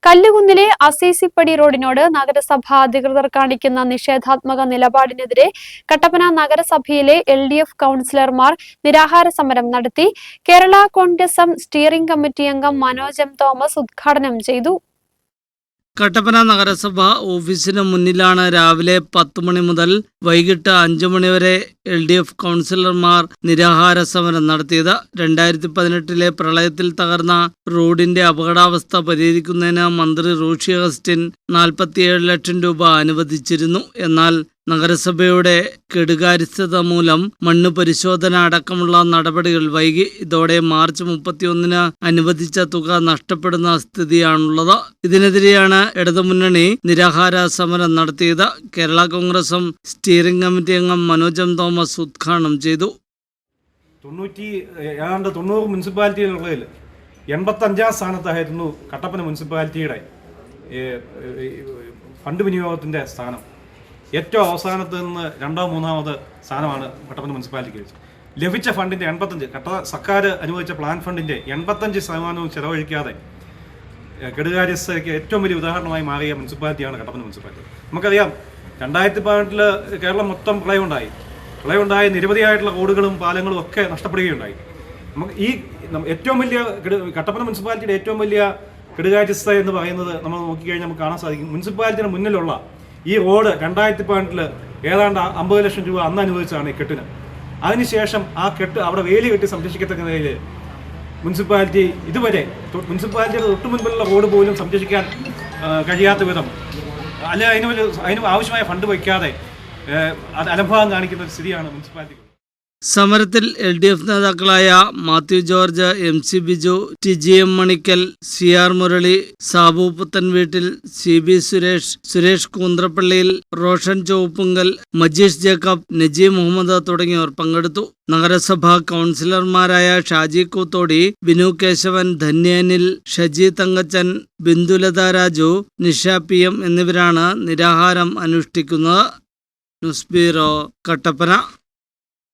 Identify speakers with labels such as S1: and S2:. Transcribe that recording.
S1: കല്ലുകുന്നിലെ അസീസിപ്പടി റോഡിനോട് നഗരസഭ അധികൃതർ കാണിക്കുന്ന നിഷേധാത്മക നിലപാടിനെതിരെ കട്ടപ്പന നഗരസഭയിലെ LDF കൗൺസിലർമാർ നിരാഹാര സമരം നടത്തി. കേരള കോൺഗ്രസ് സ്റ്റിയറിംഗ് കമ്മിറ്റി അംഗം മനോജ് M. തോമസ് ഉദ്ഘാടനം ചെയ്തു.
S2: കട്ടപ്പന നഗരസഭ ഓഫീസിന് മുന്നിലാണ് രാവിലെ 10 മണി മുതൽ വൈകിട്ട് 5 മണി വരെ LDF കൗൺസിലർമാർ നിരാഹാര സമരം നടത്തിയത്. 2018 പ്രളയത്തിൽ തകർന്ന റോഡിന്റെ അപകടാവസ്ഥ പരിഹരിക്കുന്നതിന് മന്ത്രി റോഷി അഗസ്റ്റിൻ 47 ലക്ഷം രൂപ അനുവദിച്ചിരുന്നു. എന്നാൽ നഗരസഭയുടെ കെടുകാര്യസ്ഥത മൂലം മണ്ണ് പരിശോധന അടക്കമുള്ള നടപടികൾ വൈകി. ഇതോടെ മാർച്ച് 31 അനുവദിച്ച തുക നഷ്ടപ്പെടുന്ന സ്ഥിതിയാണുള്ളത്. ഇതിനെതിരെയാണ് ഇടതുമുന്നണി നിരാഹാര സമരം നടത്തിയത്. കേരള കോൺഗ്രസ് സ്റ്റിയറിംഗ് കമ്മിറ്റി അംഗം മനോജ് M. തോമസ് ഉദ്ഘാടനം ചെയ്തു.
S3: 90 മുനിസിപ്പാലിറ്റികളുള്ളതിൽ 85ാം സ്ഥാനത്തായിരുന്നു കട്ടപ്പന മുനിസിപ്പാലിറ്റിയുടെ ഫണ്ട് വിനിയോഗത്തിൻ്റെ സ്ഥാനം. ഏറ്റവും അവസാനത്ത് നിന്ന് 2ാമോ 3ാമത് സ്ഥാനമാണ് കട്ടപ്പന മുനിസിപ്പാലിറ്റിക്ക് ലഭിച്ച ഫണ്ടിൻ്റെ 85 സർക്കാർ അനുവദിച്ച പ്ലാൻ ഫണ്ടിൻ്റെ 85% ചെലവഴിക്കാതെ കെടുകാര്യസ്ഥതയ്ക്ക് ഏറ്റവും വലിയ ഉദാഹരണമായി മാറിയ മുനിസിപ്പാലിറ്റിയാണ് കട്ടപ്പന മുനിസിപ്പാലിറ്റി. നമുക്കറിയാം 2018 കേരളം മൊത്തം പ്രളയമുണ്ടായി നിരവധിയായിട്ടുള്ള റോഡുകളും പാലങ്ങളും ഒക്കെ നഷ്ടപ്പെടുകയുണ്ടായി. നമുക്ക് ഈ ഏറ്റവും വലിയ കട്ടപ്പന മുനിസിപ്പാലിറ്റിയുടെ ഏറ്റവും വലിയ കെടുകാര്യസ്ഥത എന്ന് പറയുന്നത് നമ്മൾ നോക്കിക്കഴിഞ്ഞാൽ നമുക്ക് കാണാൻ സാധിക്കും. മുനിസിപ്പാലിറ്റിയുടെ മുന്നിലുള്ള ഈ റോഡ് 2018 ഏതാണ്ട് 50 ലക്ഷം രൂപ അന്ന് അനുവദിച്ചതാണ് ഈ കെട്ടിന്. അതിനുശേഷം ആ കെട്ട് അവിടെ വേലി കെട്ടി സംരക്ഷിക്കത്തക്ക നിലയിൽ മുനിസിപ്പാലിറ്റി ഇതുവരെ മുനിസിപ്പാലിറ്റിയുടെ തൊട്ടു മുൻപിലുള്ള റോഡ് പോലും സംരക്ഷിക്കാൻ കഴിയാത്ത വിധം അല്ലെങ്കിൽ അതിന് ആവശ്യമായ ഫണ്ട് വയ്ക്കാതെ അലംഭാവം കാണിക്കുന്ന ഒരു സ്ഥിതിയാണ് മുനിസിപ്പാലിറ്റി.
S2: സമരത്തിൽ LDF നേതാക്കളായ Mathew George, MC Biju, TGM Manikkal, CR Murali, Sabu Puthenveettil, CB Suresh, Suresh Koonthrappalliyil, Roshan Chuvappunkal, Majeesh Jacob, Najeem Muhammad തുടങ്ങിയവർ പങ്കെടുത്തു. നഗരസഭാ കൗൺസിലർമാരായ ഷാജി കൂത്തോടി, ബിനു കേശവൻ, ധന്യനിൽ, ഷജി തങ്കച്ചൻ, ബിന്ദുലത രാജു, നിഷ PM എന്നിവരാണ് നിരാഹാരം അനുഷ്ഠിക്കുന്നത്. News bureau, Kattappana.